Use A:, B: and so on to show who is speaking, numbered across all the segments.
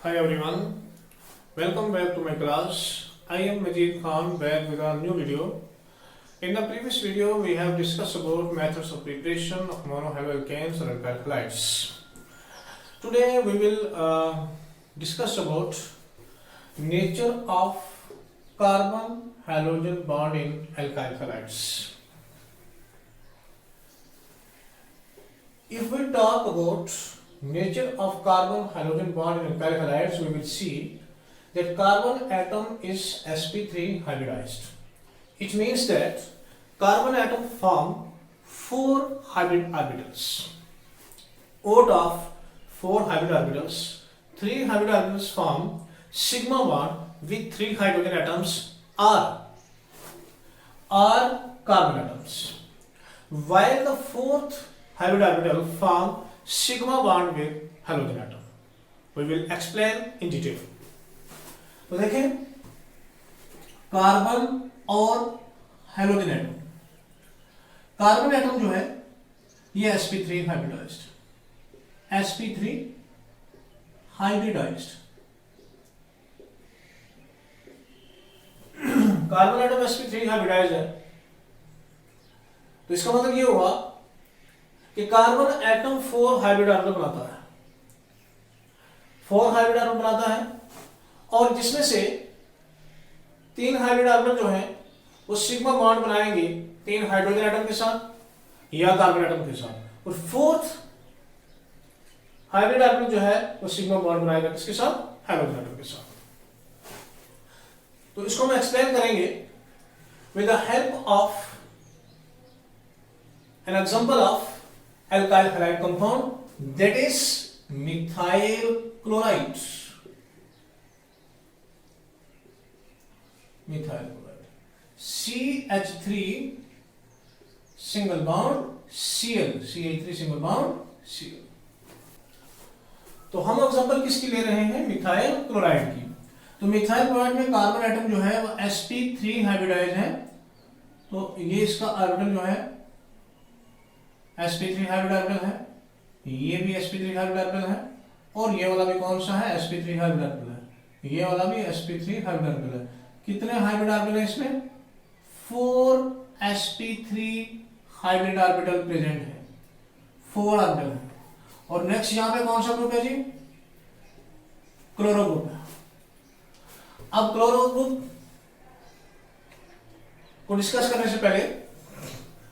A: Hi everyone, welcome back to my class. I am Majid Khan back with a new video. In the previous video, we have discussed about methods of preparation of monohaloalkanes or alkyl halides. Today we will discuss about nature of carbon halogen bond in alkyl halides. If we talk about nature of carbon halogen bond in alkyl halides, we will see that carbon atom is sp3 hybridized. It means that carbon atom form 4 hybrid orbitals. Out of 4 hybrid orbitals, 3 hybrid orbitals form sigma bond with 3 hydrogen atoms are carbon atoms, while the 4th hybrid orbital form sigma bond with halogen atom. We will explain in detail. तो देखें carbon और halogen atom, carbon atom जो है ये sp3 hybridized, sp3 hybridized, carbon atom sp3 hybridized है। तो इसका मतलब ये हुआ कि कार्बन एटम 4 हाइब्रिड ऑर्बिटल बनाता है, 4 हाइब्रिड ऑर्बिटल बनाता है, और जिसमें से 3 हाइब्रिड ऑर्बिटल जो है वो सिग्मा बॉन्ड बनाएंगे 3 हाइड्रोजन एटम के साथ या कार्बन एटम के साथ, और 4th हाइब्रिड ऑर्बिटल जो है वो सिग्मा बॉन्ड बनाएगा किसके साथ? हाइड्रोजन एटम के साथ। तो इसको हम एक्सप्लेन करेंगे with the help of an example of alkyl halide compound, that is methyl chloride. Methyl chloride, CH3 single bond Cl, CH3 single bond Cl. तो हम एग्जांपल किसकी ले रहे हैं? मिथाइल क्लोराइड की। तो मिथाइल क्लोराइड में कार्बन एटम जो है वो sp3 हाइब्रिडाइज्ड है। तो ये इसका ऑर्बिटल जो है sp3 हाइब्रिड ऑर्बिटल है, ये भी sp3 हाइब्रिड ऑर्बिटल है, और ये वाला भी कौन सा है? sp3 हाइब्रिड ऑर्बिटल है, ये वाला भी sp3 हाइब्रिड ऑर्बिटल है। कितने हाइब्रिड ऑर्बिटल है इसमें? 4 sp3 हाइब्रिड ऑर्बिटल प्रेजेंट है, 4 ऑर्बिटल है। और नेक्स्ट यहां पे कौन सा ग्रुप है जी? क्लोरो ग्रुप है। अब क्लोरो ग्रुप को डिस्कस करने से पहले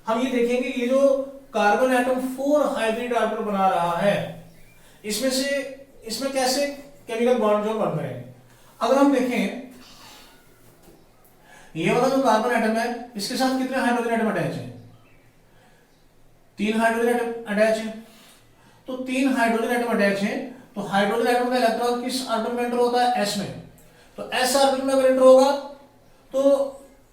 A: हम ये देखेंगे ये जो कार्बन एटम 4 हाइब्रिड ऑर्बिटल बना रहा है, इसमें कैसे केमिकल बॉन्ड जो बन रहे हैं। अगर हम देखें ये वाला जो कार्बन एटम है इसके साथ कितने हाइड्रोजन एटम अटैच है? 3 हाइड्रोजन एटम अटैच है। तो 3 हाइड्रोजन एटम अटैच है, तो हाइड्रोजन एटम का इलेक्ट्रॉन किस ऑर्बिटल में एंटर होता है? s में। तो s ऑर्बिटल में अगर एंटर होगा तो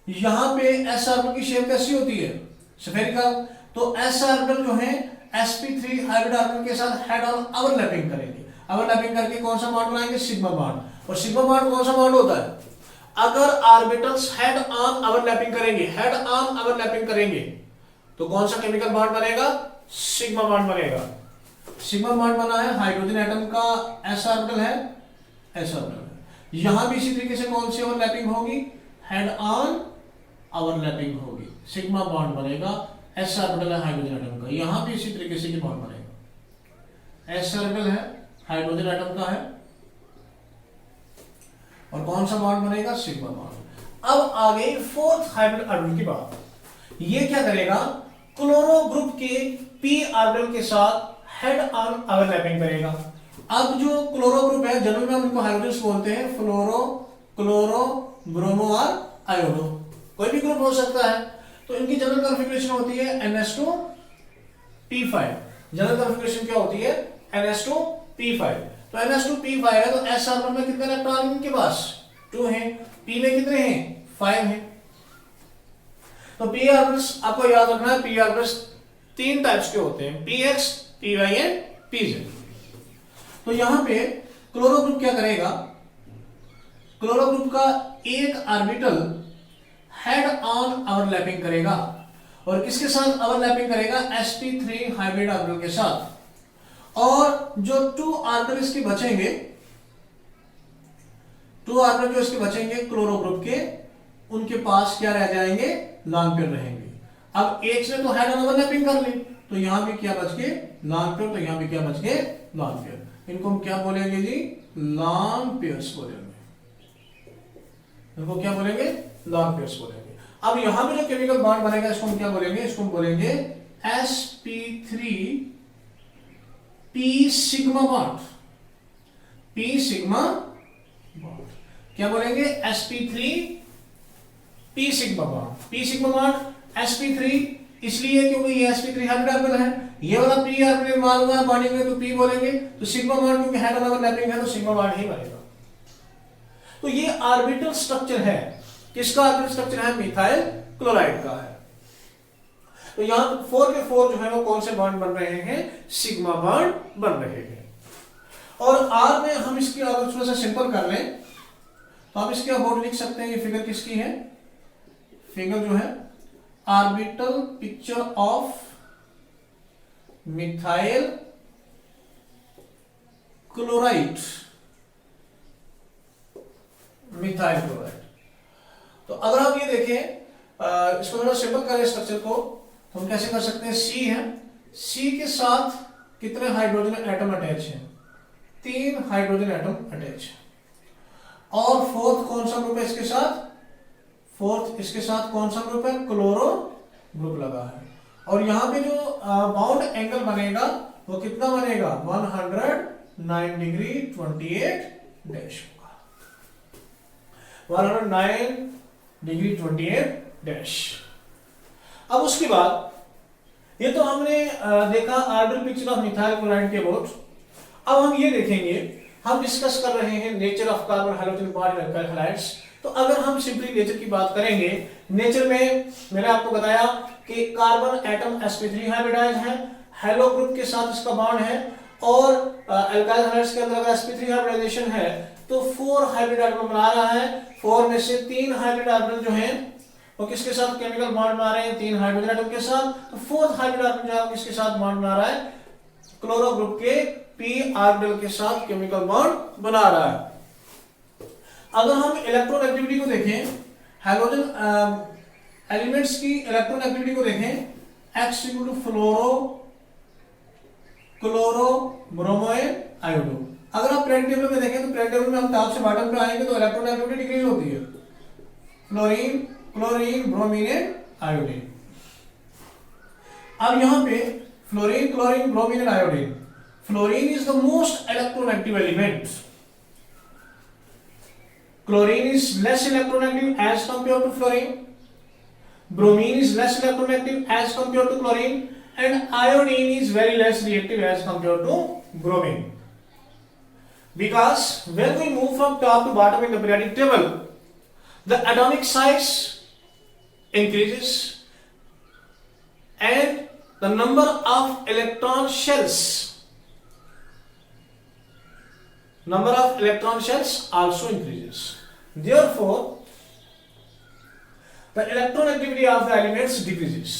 A: यहां पे s ऑर्बिटल की शेप कैसी होती है? स्फेरिकल। तो s ऑर्बिटल जो है sp3 हाइब्रिड ऑर्बिटल के साथ हेड ऑन ओवरलैपिंग करेंगे, ओवरलैपिंग करके कौन सा बॉन्ड बनाएंगे? Sigma bond. और सिग्मा बॉन्ड कौन सा बॉन्ड होता है? अगर ऑर्बिटल्स हेड ऑन ओवरलैपिंग करेंगे, हेड ऑन ओवरलैपिंग करेंगे, तो कौन सा केमिकल बॉन्ड बनेगा? सिग्मा बॉन्ड बनेगा। सिग्मा बॉन्ड बना है, हाइड्रोजन एटम का s ऑर्बिटल है, s ऑर्बिटल है। यहां भी इसी तरीके से कौन सी ओवरलैपिंग होगी? हेड ऑन ओवरलैपिंग होगी, सिग्मा बॉन्ड बनेगा। s ऑर्बिटल है हाइड्रोजन एटम का, यहां भी इसी तरीके से बॉन्ड बनेगा। s ऑर्बिटल है हाइड्रोजन एटम का है, और कौन सा बॉन्ड बनेगा? Sigma bond. अब आ गई 4th हाइब्रिड ऑर्बिटल की बात। ये क्या करेगा? क्लोरो ग्रुप के p ऑर्बिटल के साथ हेड ऑन ओवरलैपिंग करेगा। अब जो क्लोरो ग्रुप है, जनरल में हम इनको हाइड्रोजन्स बोलते हैं, फ्लोरो, क्लोरो, ब्रोमो और आयोडो, कोई भी ग्रुप हो सकता है। तो इनकी जनरल कॉन्फ़िगरेशन होती है NH2P5। जनरल कॉन्फ़िगरेशन क्या होती है? NH2P5। तो NH2P5 है, तो s ऑर्बिटल में कितने इलेक्ट्रॉन इनके पास? 2 हैं, p में कितने हैं? 5 हैं। तो p ऑर्बिटल्स आपको याद रखना है, p ऑर्बिटल्स 3 टाइप्स के होते हैं, px, py एंड pz। तो यहां पे क्लोरो ग्रुप क्या करेगा? क्लोरो ग्रुप का एक ऑर्बिटल हेड ऑन ओवरलैपिंग करेगा, और किसके साथ ओवरलैपिंग करेगा? sp3 हाइब्रिड ऑर्बिटल के साथ। और जो 2 ऑर्बिटल इसके बचेंगे 2 ऑर्बिटल जो इसके बचेंगे क्लोरो ग्रुप के, उनके पास क्या रह जाएंगे, लॉन्ग पेयर रहेंगे। अब H ने तो हेड ओवरलैपिंग कर ली, तो यहां भी क्या बच गए, लॉन्ग पेयर, तो यहां भी क्या बच गए, लॉन्ग पेयर। इनको हम क्या बोलेंगे जी, लॉन्ग पेयर्स बोलेंगे। इनको क्या बोलेंगे, लॉन्ग पेयर्स बोलेंगे। अब यहां पे जो केमिकल बॉन्ड बनेगा इसको हम क्या बोलेंगे, इसको हम बोलेंगे sp3 p sigma bond, p sigma bond. क्या बोलेंगे, sp3 p sigma bond. p sigma bond sp3 इसलिए क्योंकि ये sp3 हाइब्रिड ऑर्बिटल है, ये वाला p ऑर्बिटल मान हुआ है बॉन्डिंग में, तो p बोलेंगे। तो सिग्मा बॉन्ड क्योंकि हेड ओवरलैपिंग है तो सिग्मा बॉन्ड ही बनेगा। तो ये ऑर्बिटल स्ट्रक्चर है, किसका ऑर्बिटल स्ट्रक्चर है, मिथाइल क्लोराइड का है। तो यहां 4 के 4 जो है वो कौन से बॉन्ड बन रहे हैं, सिग्मा बॉन्ड बन रहे हैं। और R में हम इसकी अगर थोड़ा सा सिंपल कर लें तो आप इसके अबाउट लिख सकते हैं, ये फिगर किसकी है, फिगर जो है orbital picture of methyl chloride, methyl chloride. तो अगर आप ये देखें, इसको थोड़ा सिंपल करें स्ट्रक्चर को, तो हम कैसे कर सकते हैं, C है, C के साथ कितने हाइड्रोजन एटम अटैच हैं, 3 हाइड्रोजन एटम अटैच है। और फोर्थ कौन सा ग्रुप है इसके साथ, फोर्थ इसके साथ कौन सा ग्रुप है, क्लोरो ग्रुप लगा है। और यहां पे जो बाउंड एंगल बनेगा वो कितना बनेगा, 109 डिग्री 28 डैश होगा, 109 डिग्री 28 डैश। अब उसके बाद ये तो हमने देखा orbital picture of methyl chloride के अबाउट। अब हम ये देखेंगे, हम डिस्कस कर रहे हैं nature of carbon hydrogen bond in alkyl halides. तो अगर हम सिंपली नेचर की बात करेंगे, नेचर में मैंने आपको बताया कि कार्बन एटम sp3 हाइब्रिडाइज है, हेलो ग्रुप के साथ इसका बॉन्ड है, और अल्काइल हैलाइड्स के अंदर अगर sp3 हाइब्रिडाइजेशन है तो 4 हाइब्रिड ऑर्बिटल बना रहा है। 4 में से 3 हाइब्रिड ऑर्बिटल जो हैं वो किसके साथ केमिकल बॉन्ड बना रहे हैं, 3 हाइड्रोजन एटम के साथ। तो 4th हाइब्रिड ऑर्बिटल जो है किसके साथ बॉन्ड बना रहा है, क्लोरो ग्रुप के p ऑर्बिटल के साथ केमिकल बॉन्ड बना रहा है। अगर हम इलेक्ट्रॉन एक्टिविटी को देखें, हाइड्रोजन एलिमेंट्स की इलेक्ट्रॉन एक्टिविटी को देखें, X equal to fluoro, chloro, bromine, iodo. अगर आप पीरियड टेबल में देखें तो पीरियड टेबल में हम टॉप से बॉटम पे आएंगे तो इलेक्ट्रॉन एक्टिविटी डिक्रीज होती है, fluorine, chlorine, bromine and iodine. अब यहां पे fluorine, chlorine, bromine and iodine, fluorine is the most electronegative element, chlorine is less electronegative as compared to fluorine, bromine is less electronegative as compared to chlorine, and iodine is very less reactive as compared to bromine. Because when we move from top to bottom in the periodic table, the atomic size increases and the number of electron shells also increases. Therefore, the electron activity of the elements decreases.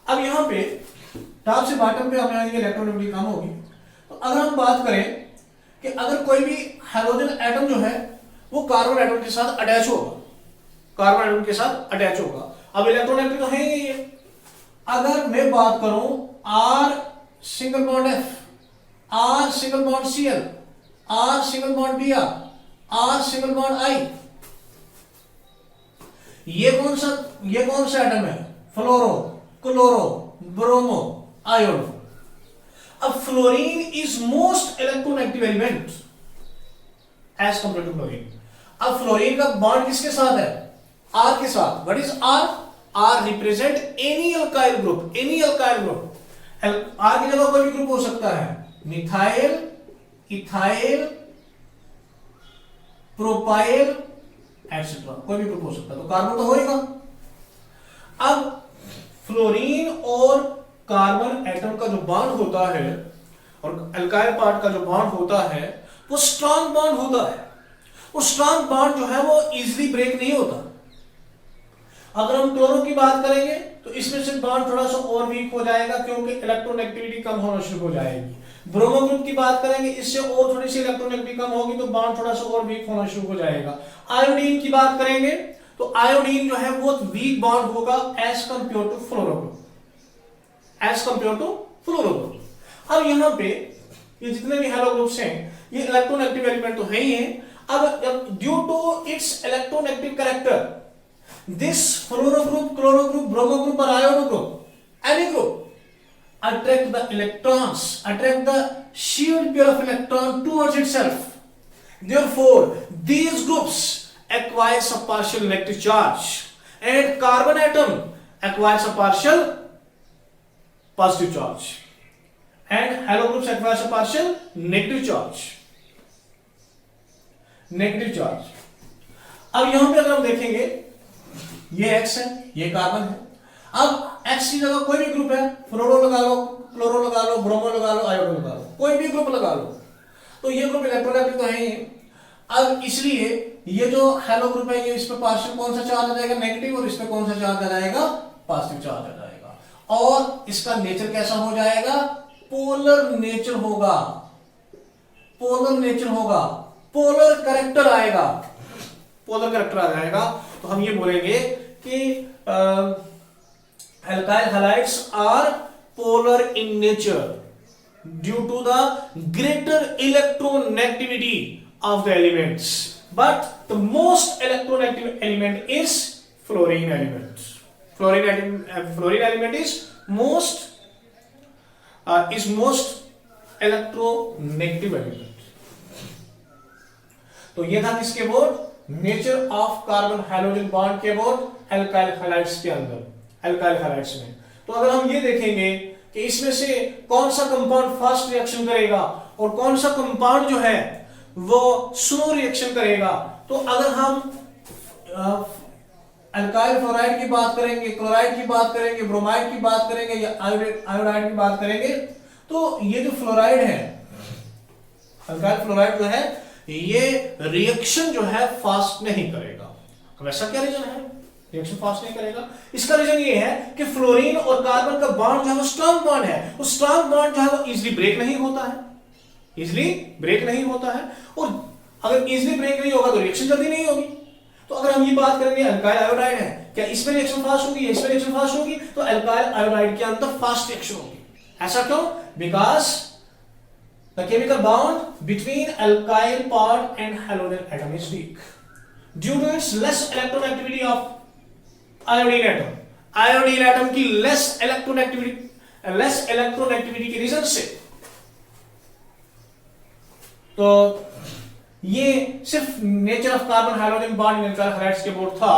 A: अब यहां पे top से bottom पे हमें आएंगे, electron activity कम होगी। तो अगर हम बात करें कि अगर कोई भी हाइड्रोजन एटम जो है वो कार्बन एटम के साथ अटैच होगा, कार्बन एटम के साथ अटैच होगा। अब इलेक्ट्रॉन एक्टिविटी तो है ही है। अगर मैं बात करूं R single bond F, R single bond Cl, R single bond Br, R single bond I, ये कौन सा एटम है, फ्लोरो, क्लोरो, ब्रोमो, आयोडो। अब fluorine is most electronegative element as compare to chlorine. अब फ्लोरीन का bond किसके साथ है, R के साथ। What is R? R represent any alkyl group, any alkyl group. R की जगह कोई भी ग्रुप हो सकता है, मिथाइल, इथाइल, प्रोपाइल एटसेट्रा, कोई भी ग्रुप हो सकता है, तो कार्बन तो होएगा। अब फ्लोरीन और कार्बन एटम का जो बॉन्ड होता है और अल्काइल पार्ट का जो बॉन्ड होता है वो स्ट्रॉन्ग बॉन्ड होता है। वो स्ट्रॉन्ग बॉन्ड जो है वो इजीली ब्रेक नहीं होता। अगर हम क्लोरो की बात करेंगे तो इसमें से बॉन्ड थोड़ा सा और वीक हो जाएगा क्योंकि इलेक्ट्रॉन एक्टिविटी कम होना शुरू हो जाएगी। ब्रोमो ग्रुप की बात करेंगे, इससे और थोड़ी सी इलेक्ट्रोनेगेटिविटी कम होगी तो बॉन्ड थोड़ा सा और वीक होना शुरू हो जाएगा। आयोडीन की बात करेंगे तो आयोडीन जो है वो वीक बॉन्ड होगा as compare to fluoro group, as compare to fluoro group. अब यहां पे ये जितने भी हैलो ग्रुप्स हैं ये इलेक्ट्रोनेगेटिव एलिमेंट तो है ही है। अब due to its electronegative character this fluoro group, chloro group, bromo group और iodo group, any group attract the electrons, attract the sheared pair of electron towards itself. Therefore, these groups acquires a partial negative charge and carbon atom acquires a partial positive charge and halo groups acquires a partial negative charge. Negative charge. अब यहां पे अगर हम देखेंगे ये X है, ये carbon है। अब X की जगह कोई भी ग्रुप है, फ्लोरो लगा लो, क्लोरो लगा लो, ब्रोमो लगा लो, आयोडो लगा लो, कोई भी ग्रुप लगा लो, तो ये ग्रुप इलेक्ट्रोनेगेटिव तो है ही। अब इसलिए ये जो हेलो ग्रुप है ये इस पे पार्शियल कौन सा चार्ज आ जाएगा, नेगेटिव, और इस पे कौन सा चार्ज आ जाएगा, पॉजिटिव चार्ज आ जाएगा। और इसका नेचर कैसा हो जाएगा, पोलर नेचर होगा, पोलर नेचर होगा, पोलर कैरेक्टर आएगा, पोलर कैरेक्टर आ जाएगा। तो हम ये बोलेंगे कि alkyl halides are polar in nature due to the greater electronegativity of the elements, but the most electronegative element is fluorine element. Fluorine element is most electronegative element. तो ये था किसके board, nature of carbon hydrogen bond के board alkyl halides के अंदर, alkyl halides में। तो अगर हम ये देखेंगे कि इसमें से कौन सा कंपाउंड फास्ट रिएक्शन करेगा और कौन सा कंपाउंड जो है वो स्लो रिएक्शन करेगा, तो अगर हम अल्काइल फ्लोराइड की बात करेंगे, क्लोराइड की बात करेंगे, ब्रोमाइड की बात करेंगे या आयोडाइड की बात करेंगे, तो ये जो फ्लोराइड है, अल्काइल फ्लोराइड जो है ये रिएक्शन जो है फास्ट नहीं करेगा। अब ऐसा क्या रीजन है रिएक्शन फास्ट नहीं करेगा? इसका रीजन ये है कि फ्लोरीन और कार्बन का बॉन्ड जो है वो स्ट्रॉन्ग बॉन्ड है, वो स्ट्रॉन्ग बॉन्ड जो है वो इजीली ब्रेक नहीं होता है, इजीली ब्रेक नहीं होता है। और अगर इजीली ब्रेक नहीं होगा तो रिएक्शन जल्दी नहीं होगी। तो अगर हम ये बात करेंगे अल्काइल आयोडाइड है, क्या इसमें रिएक्शन फास्ट होगी या इसमें रिएक्शन फास्ट होगी, तो अल्काइल आयोडाइड के अंदर फास्ट रिएक्शन होगी। ऐसा क्यों? Because the chemical bond between alkyl part and halogen atom is weak due to its less electronegativity of iodine atom. iodine atom की less electronegativity के रीजन से। तो ये सिर्फ nature of carbon hydrogen bond in alkyl halides के board था।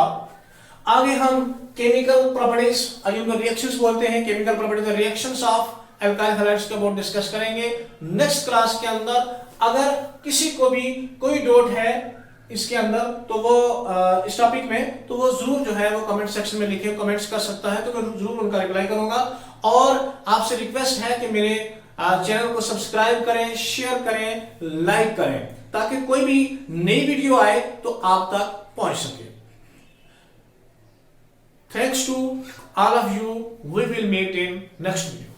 A: आगे हम केमिकल प्रॉपर्टीज, जिनको रिएक्शंस बोलते हैं, chemical properties reactions of alkyl halides के बोर्ड डिस्कस करेंगे नेक्स्ट क्लास के अंदर। अगर किसी को भी कोई डाउट है इसके अंदर तो वो इस टॉपिक में, तो वो जरूर जो है वो कमेंट सेक्शन में लिखे, कमेंट्स कर सकता है, तो मैं जरूर उनका रिप्लाई करूंगा। और आपसे रिक्वेस्ट है कि मेरे चैनल को सब्सक्राइब करें, शेयर करें, लाइक करें, ताकि कोई भी नई वीडियो आए तो आप तक पहुंच सके। Thanks to all of you, we will meet in next video.